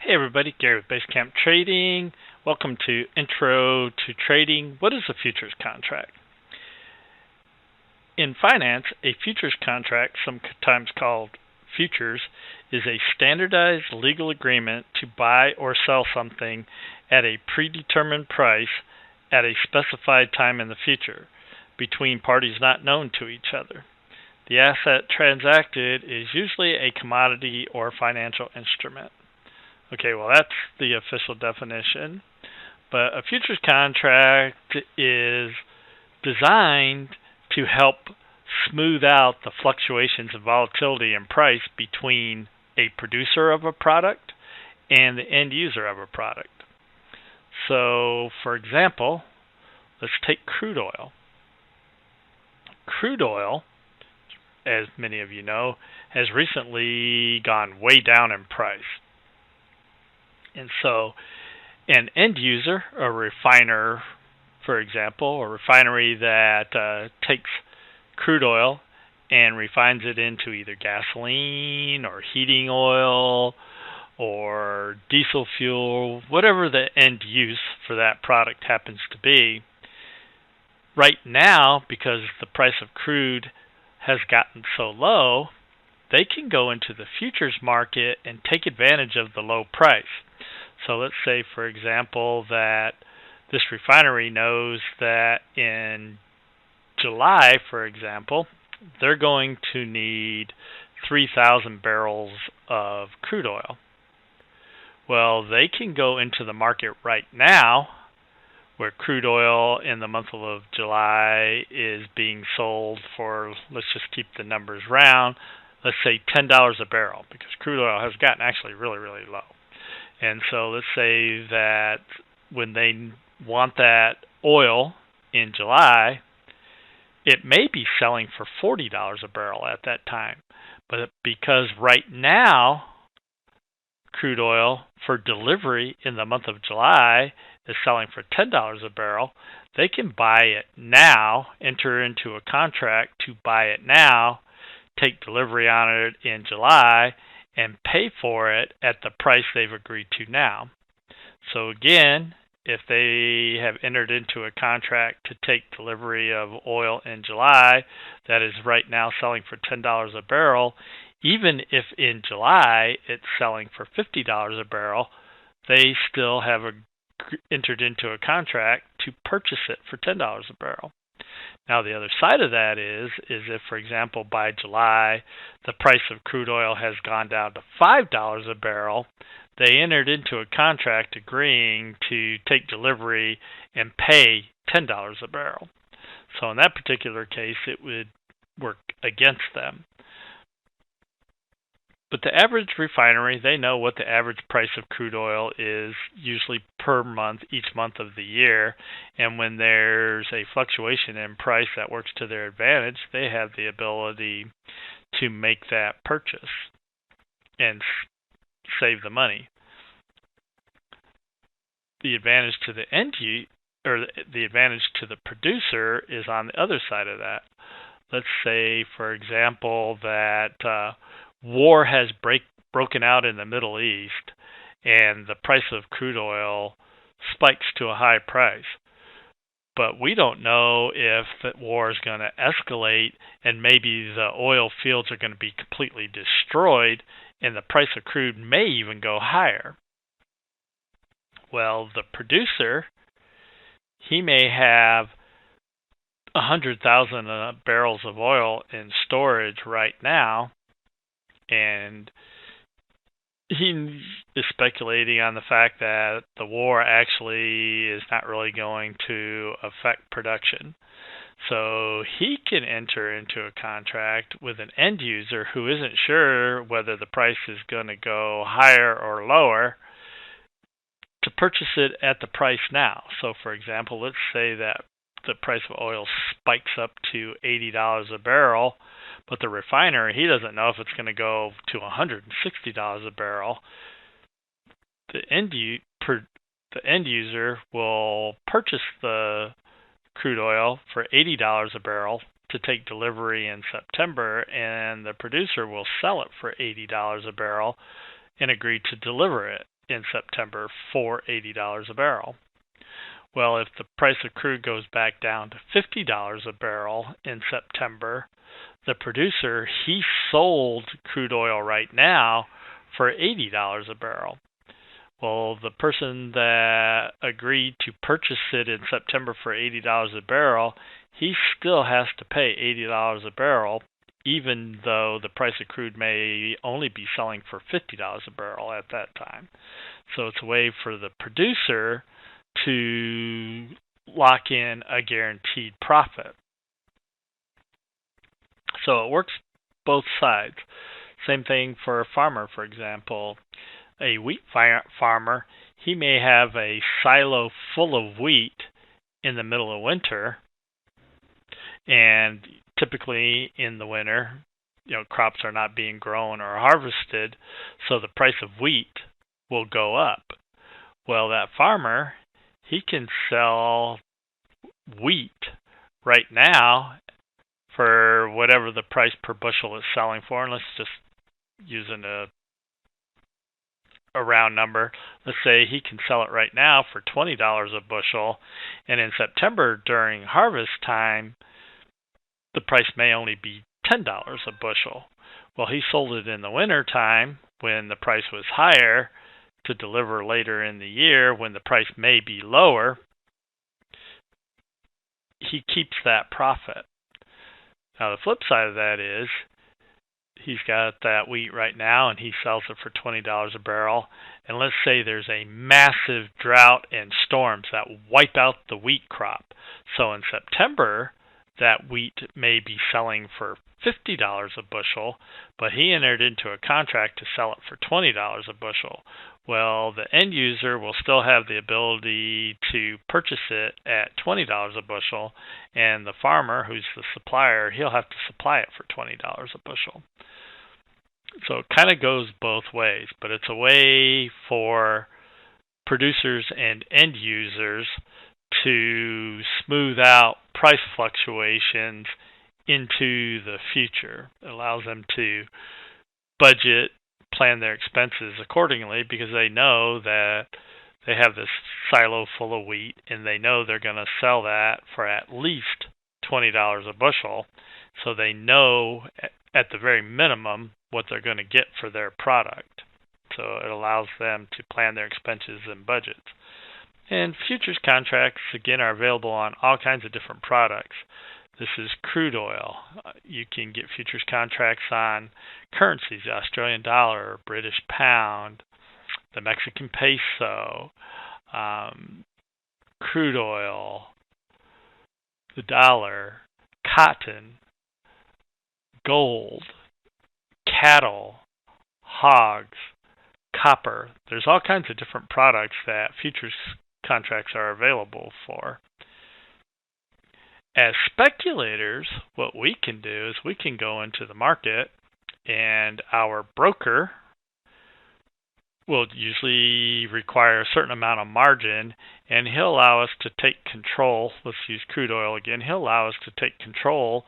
Hey everybody, Gary with Basecamp Trading. Welcome to Intro to Trading. What is a futures contract? In finance, a futures contract, sometimes called futures, is a standardized legal agreement to buy or sell something at a predetermined price at a specified time in the future between parties not known to each other. The asset transacted is usually a commodity or financial instrument. Okay, well, that's the official definition. But a futures contract is designed to help smooth out the fluctuations of volatility in price between a producer of a product and the end user of a product. So, for example, let's take crude oil. Crude oil, as many of you know, has recently gone way down in price. And so an end user, a refiner, for example, a refinery that takes crude oil and refines it into either gasoline or heating oil or diesel fuel, whatever the end use for that product happens to be. Right now, because the price of crude has gotten so low, they can go into the futures market and take advantage of the low price. So let's say, for example, that this refinery knows that in July, for example, they're going to need 3,000 barrels of crude oil. Well, they can go into the market right now where crude oil in the month of July is being sold for, let's just keep the numbers round, let's say $10 a barrel, because crude oil has gotten actually really, really low. And so let's say that when they want that oil in July, it may be selling for $40 a barrel at that time. But because right now, crude oil for delivery in the month of July is selling for $10 a barrel, they can buy it now, enter into a contract to buy it now, take delivery on it in July, and pay for it at the price they've agreed to now. So again, if they have entered into a contract to take delivery of oil in July that is right now selling for $10 a barrel, even if in July it's selling for $50 a barrel, they still have entered into a contract to purchase it for $10 a barrel. Now, the other side of that is if, for example, by July, the price of crude oil has gone down to $5 a barrel, they entered into a contract agreeing to take delivery and pay $10 a barrel. So in that particular case, it would work against them. But the average refinery, they know what the average price of crude oil is usually per month, each month of the year. And when there's a fluctuation in price that works to their advantage, they have the ability to make that purchase and save the money. The advantage to the the advantage to the producer is on the other side of that. Let's say, for example, that war has broken out in the Middle East and the price of crude oil spikes to a high price. But we don't know if the war is going to escalate and maybe the oil fields are going to be completely destroyed and the price of crude may even go higher. Well, the producer, he may have 100,000 barrels of oil in storage right now, and he is speculating on the fact that the war actually is not really going to affect production. So he can enter into a contract with an end user who isn't sure whether the price is going to go higher or lower to purchase it at the price now. So for example, let's say that the price of oil spikes up to $80 a barrel, but the refiner, he doesn't know if it's going to go to $160 a barrel. The end user will purchase the crude oil for $80 a barrel to take delivery in September, and the producer will sell it for $80 a barrel and agree to deliver it in September for $80 a barrel. Well, if the price of crude goes back down to $50 a barrel in September, the producer, he sold crude oil right now for $80 a barrel. Well, the person that agreed to purchase it in September for $80 a barrel, he still has to pay $80 a barrel, even though the price of crude may only be selling for $50 a barrel at that time. So it's a way for the producer to lock in a guaranteed profit. So it works both sides. Same thing for a farmer, for example. A wheat farmer, he may have a silo full of wheat in the middle of winter, and typically in the winter, crops are not being grown or harvested, so the price of wheat will go up. Well, that farmer, he can sell wheat right now for whatever the price per bushel is selling for, and let's just using a round number. Let's say he can sell it right now for $20 a bushel, and in September during harvest time, the price may only be $10 a bushel. Well, he sold it in the winter time when the price was higher to deliver later in the year when the price may be lower. He keeps that profit. Now, the flip side of that is he's got that wheat right now and he sells it for $20 a barrel. And let's say there's a massive drought and storms that wipe out the wheat crop. So in September, that wheat may be selling for $50 a bushel, but he entered into a contract to sell it for $20 a bushel. Well, the end user will still have the ability to purchase it at $20 a bushel, and the farmer, who's the supplier, he'll have to supply it for $20 a bushel. So it kind of goes both ways, but it's a way for producers and end users to smooth out price fluctuations into the future. It allows them to budget, plan their expenses accordingly, because they know that they have this silo full of wheat and they know they're going to sell that for at least $20 a bushel. So they know at the very minimum what they're going to get for their product. So it allows them to plan their expenses and budgets. And futures contracts, again, are available on all kinds of different products. This is crude oil. You can get futures contracts on currencies, the Australian dollar, British pound, the Mexican peso, crude oil, the dollar, cotton, gold, cattle, hogs, copper. There's all kinds of different products that futures contracts are available for. As speculators, what we can do is we can go into the market, and our broker will usually require a certain amount of margin, and he'll allow us to take control. Let's use crude oil again. He'll allow us to take control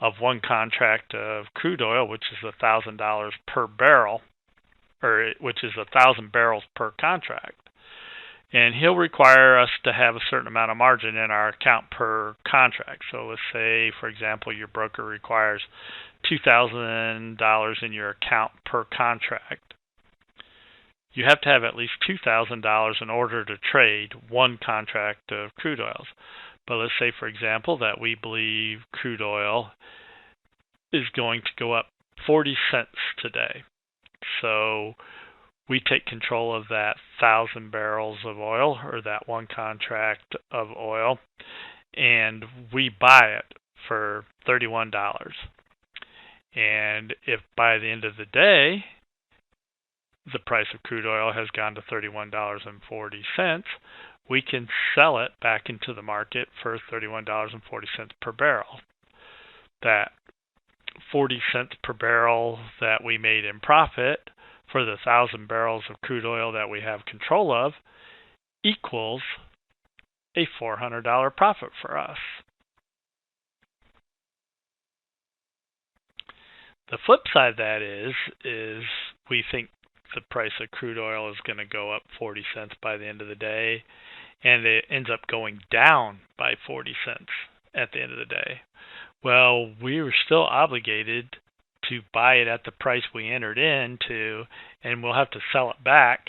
of one contract of crude oil, which is $1,000 per barrel, or which is 1,000 barrels per contract. And he'll require us to have a certain amount of margin in our account per contract. So let's say, for example, your broker requires $2,000 in your account per contract. You have to have at least $2,000 in order to trade one contract of crude oils. But let's say, for example, that we believe crude oil is going to go up 40 cents today. So we take control of that 1,000 barrels of oil, or that one contract of oil, and we buy it for $31. And if by the end of the day, the price of crude oil has gone to $31.40, we can sell it back into the market for $31.40 per barrel. That 40 cents per barrel that we made in profit for the 1,000 barrels of crude oil that we have control of equals a $400 profit for us. The flip side of that is we think the price of crude oil is going to go up 40 cents by the end of the day, and it ends up going down by 40 cents at the end of the day. Well, we were still obligated to buy it at the price we entered into, and we'll have to sell it back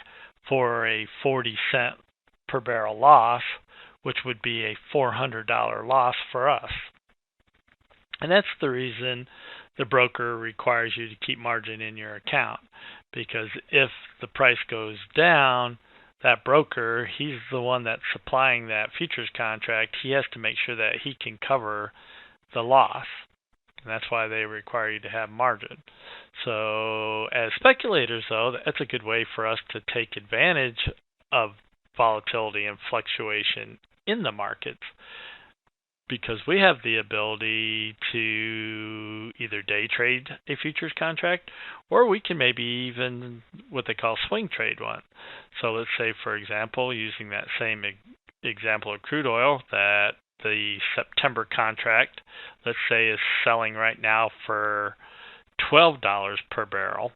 for a 40-cent per barrel loss, which would be a $400 loss for us. And that's the reason the broker requires you to keep margin in your account, because if the price goes down, that broker, he's the one that's supplying that futures contract. He has to make sure that he can cover the loss. And that's why they require you to have margin. So as speculators, though, that's a good way for us to take advantage of volatility and fluctuation in the markets, because we have the ability to either day trade a futures contract, or we can maybe even what they call swing trade one. So let's say, for example, using that same example of crude oil, that the September contract, let's say, is selling right now for $12 per barrel.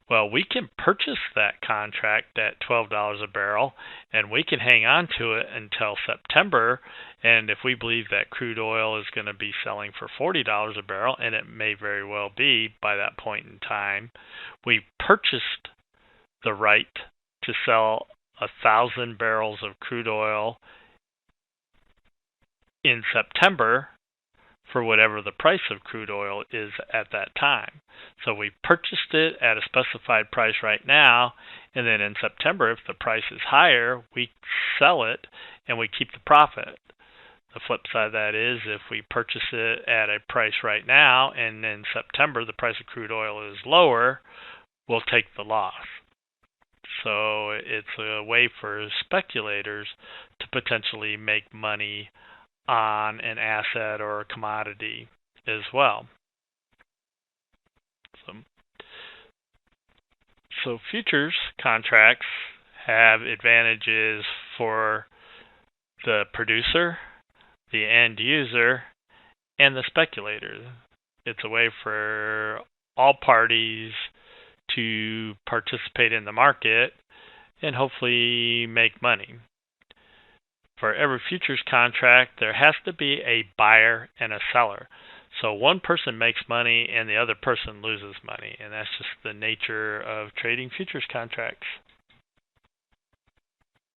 Well, we can purchase that contract at $12 a barrel, and we can hang on to it until September. And if we believe that crude oil is going to be selling for $40 a barrel, and it may very well be by that point in time, we purchased the right to sell 1,000 barrels of crude oil in September for whatever the price of crude oil is at that time. So we purchased it at a specified price right now, and then in September, if the price is higher, we sell it and we keep the profit. The flip side of that is if we purchase it at a price right now and in September the price of crude oil is lower, we'll take the loss. So it's a way for speculators to potentially make money on an asset or a commodity as well. So futures contracts have advantages for the producer, the end user, and the speculator. It's a way for all parties to participate in the market and hopefully make money. For every futures contract, there has to be a buyer and a seller. So one person makes money and the other person loses money, and that's just the nature of trading futures contracts.